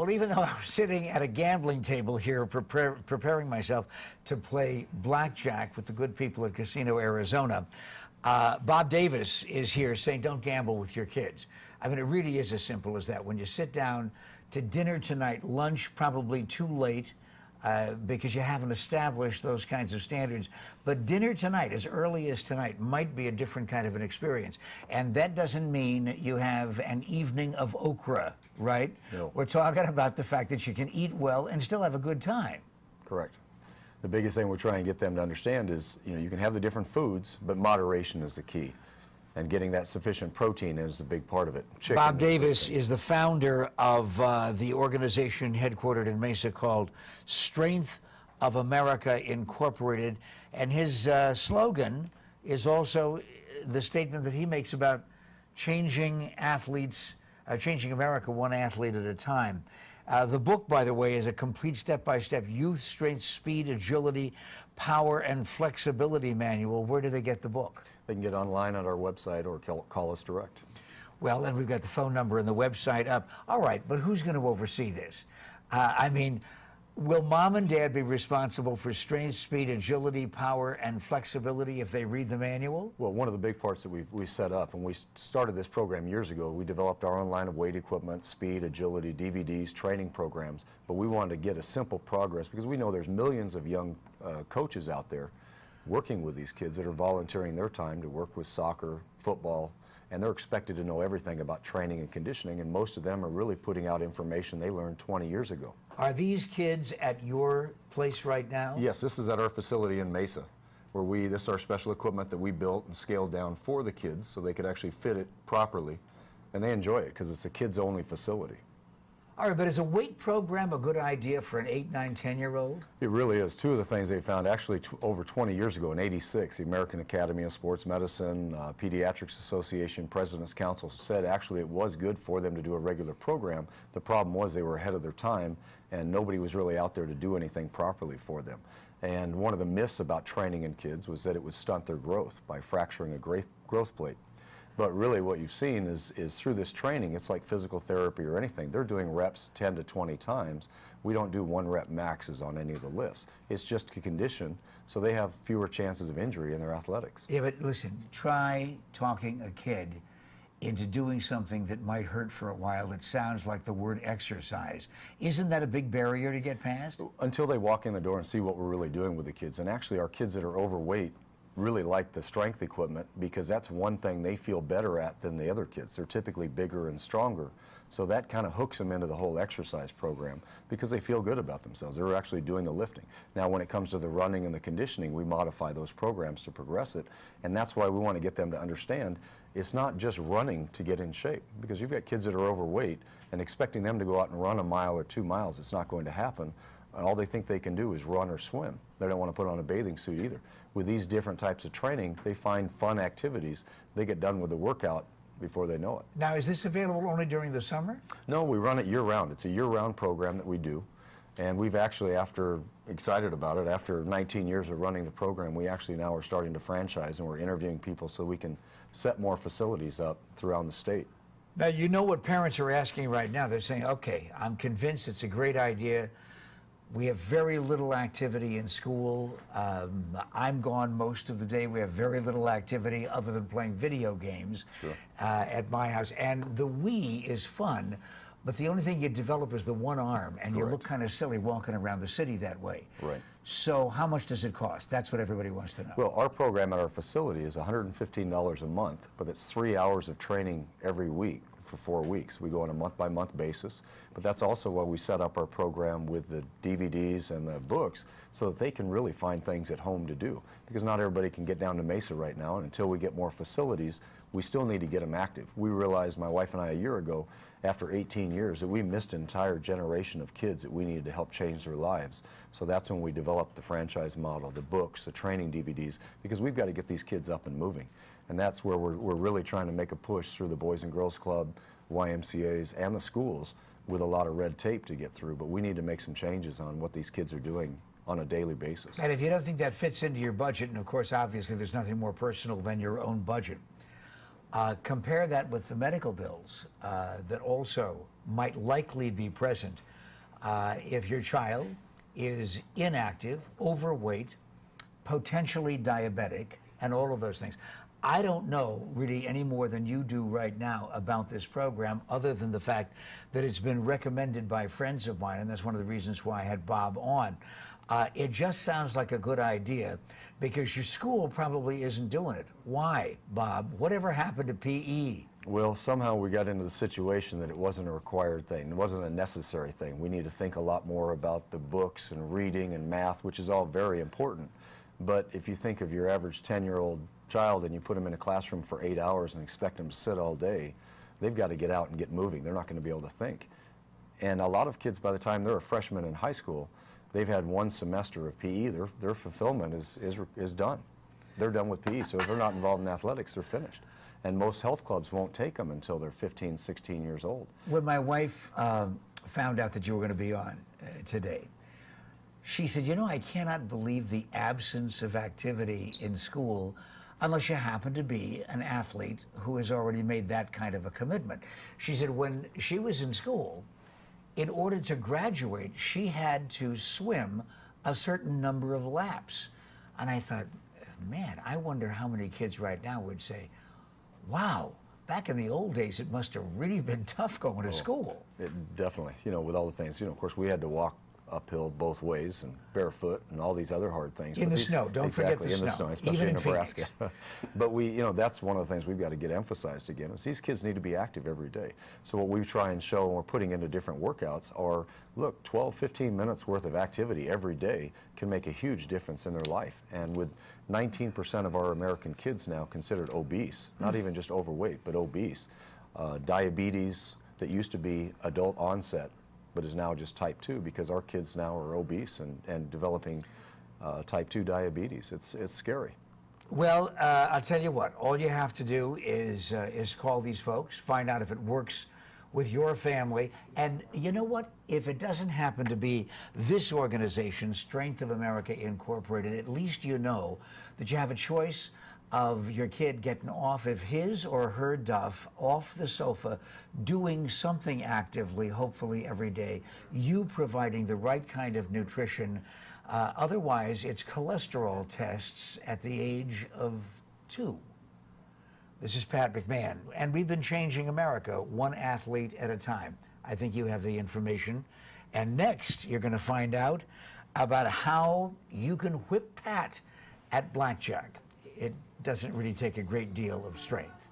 Well, even though I was sitting at a gambling table here preparing myself to play blackjack with the good people at Casino Arizona, Bob Davis is here saying don't gamble with your kids. I mean, it really is as simple as that. When you sit down to dinner tonight, lunch probably too late, because you haven't established those kinds of standards. But dinner tonight, as early as tonight, might be a different kind of an experience. And that doesn't mean you have an evening of okra, right? No. We're talking about the fact that you can eat well and still have a good time. Correct. The biggest thing we're trying to get them to understand is, you can have the different foods, but moderation is the key. And getting that sufficient protein is a big part of it. Chicken Bob Davis is the founder of the organization headquartered in Mesa called Strength of America Incorporated. And his slogan is also the statement that he makes about changing athletes, changing America one athlete at a time. The book, by the way, is a complete step-by-step youth strength, speed, agility, power, and flexibility manual. Where do they get the book? They can get online at our website or call us direct. Well, and we've got the phone number and the website up. All right, but who's going to oversee this? I mean, will mom and dad be responsible for strength, speed, agility, power, and flexibility if they read the manual? Well, one of the big parts that we set up, when we started this program years ago, we developed our own line of weight equipment, speed, agility, DVDs, training programs, but we wanted to get a simple progress because we know there's millions of young coaches out there working with these kids that are volunteering their time to work with soccer, football, and they're expected to know everything about training and conditioning, and most of them are really putting out information they learned 20 years ago. Are these kids at your place right now? Yes, this is at our facility in Mesa, where this is our special equipment that we built and scaled down for the kids so they could actually fit it properly, and they enjoy it because it's a kids-only facility. All right, but is a weight program a good idea for an 8, 9, 10-year-old? It really is. Two of the things they found actually over 20 years ago in '86, the American Academy of Sports Medicine, Pediatrics Association, President's Council said actually it was good for them to do a regular program. The problem was they were ahead of their time and nobody was really out there to do anything properly for them. And one of the myths about training in kids was that it would stunt their growth by fracturing a growth plate. But really what you've seen is through this training, it's like physical therapy or anything. They're doing reps 10 to 20 times. We don't do 1 rep maxes on any of the lifts. It's just a condition, so they have fewer chances of injury in their athletics. Yeah, but listen, try talking a kid into doing something that might hurt for a while. It sounds like the word exercise. Isn't that a big barrier to get past? Until they walk in the door and see what we're really doing with the kids. And actually our kids that are overweight really like the strength equipment because that's one thing they feel better at than the other kids. They're typically bigger and stronger. So that kind of hooks them into the whole exercise program because they feel good about themselves. They're actually doing the lifting. Now when it comes to the running and the conditioning, we modify those programs to progress it. And that's why we want to get them to understand it's not just running to get in shape, because you've got kids that are overweight and expecting them to go out and run a mile or 2 miles. It's not going to happen. And all they think they can do is run or swim. They don't want to put on a bathing suit either. With these different types of training, they find fun activities. They get done with the workout before they know it. Now, is this available only during the summer? No, we run it year-round. It's a year-round program that we do. And we've actually, excited about it, after 19 years of running the program, we actually now are starting to franchise and we're interviewing people so we can set more facilities up throughout the state. Now, you know what parents are asking right now. They're saying, okay, I'm convinced it's a great idea. We have very little activity in school. I'm gone most of the day. We have very little activity other than playing video games at my house. And the Wii is fun, but the only thing you develop is the one arm, and you look kind of silly walking around the city that way. Right. So how much does it cost? That's what everybody wants to know. Well, our program at our facility is $115 a month, but it's 3 hours of training every week for 4 weeks. We go on a month-by-month basis, but that's also why we set up our program with the DVDs and the books so that they can really find things at home to do, because not everybody can get down to Mesa right now, and until we get more facilities, we still need to get them active. We realized, my wife and I, a year ago, after 18 years, that we missed an entire generation of kids that we needed to help change their lives. So that's when we developed the franchise model, the books, the training DVDs, because we've got to get these kids up and moving. And that's where we're really trying to make a push through the Boys and Girls Club, YMCAs, and the schools with a lot of red tape to get through. But we need to make some changes on what these kids are doing on a daily basis. And if you don't think that fits into your budget, and of course, obviously, there's nothing more personal than your own budget, compare that with the medical bills that also might likely be present If your child is inactive, overweight, potentially diabetic, and all of those things. I don't know really any more than you do right now about this program, other than the fact that it's been recommended by friends of mine, and that's one of the reasons why I had Bob on. It just sounds like a good idea because your school probably isn't doing it. Why, Bob? Whatever happened to PE? Well, somehow we got into the situation that it wasn't a required thing. It wasn't a necessary thing. We need to think a lot more about the books and reading and math, which is all very important. But if you think of your average 10-year-old child and you put them in a classroom for 8 hours and expect them to sit all day, they've got to get out and get moving. They're not going to be able to think. And a lot of kids, by the time they're a freshman in high school, they've had one semester of PE. Their fulfillment is done. They're done with PE. So if they're not involved in athletics, they're finished. And most health clubs won't take them until they're 15, 16 years old. When my wife found out that you were going to be on today, she said, you know, I cannot believe the absence of activity in school unless you happen to be an athlete who has already made that kind of a commitment. She said when she was in school, in order to graduate, she had to swim a certain number of laps. And I thought, man, I wonder how many kids right now would say, wow, back in the old days, it must have really been tough going to school. It definitely, you know, with all the things, you know, of course, we had to walk uphill both ways and barefoot and all these other hard things. In the snow, don't forget the snow. In the snow, especially even in Nebraska. Phoenix. But we, you know, that's one of the things we've got to get emphasized again, is these kids need to be active every day. So what we try and show when we're putting into different workouts are, look, 12, 15 minutes worth of activity every day can make a huge difference in their life. And with 19% of our American kids now considered obese, not even just overweight, but obese, diabetes that used to be adult onset, but is now just type 2 because our kids now are obese and developing type 2 diabetes. It's scary. Well, I'll tell you what, all you have to do is call these folks, find out if it works with your family. And you know what? If it doesn't happen to be this organization, Strength of America Incorporated, at least you know that you have a choice of your kid getting off of his or her duff, off the sofa, doing something actively, hopefully every day, you providing the right kind of nutrition. Otherwise, it's cholesterol tests at the age of 2. This is Pat McMahon, and we've been changing America one athlete at a time. I think you have the information. And next, you're going to find out about how you can whip Pat at blackjack. It doesn't really take a great deal of strength.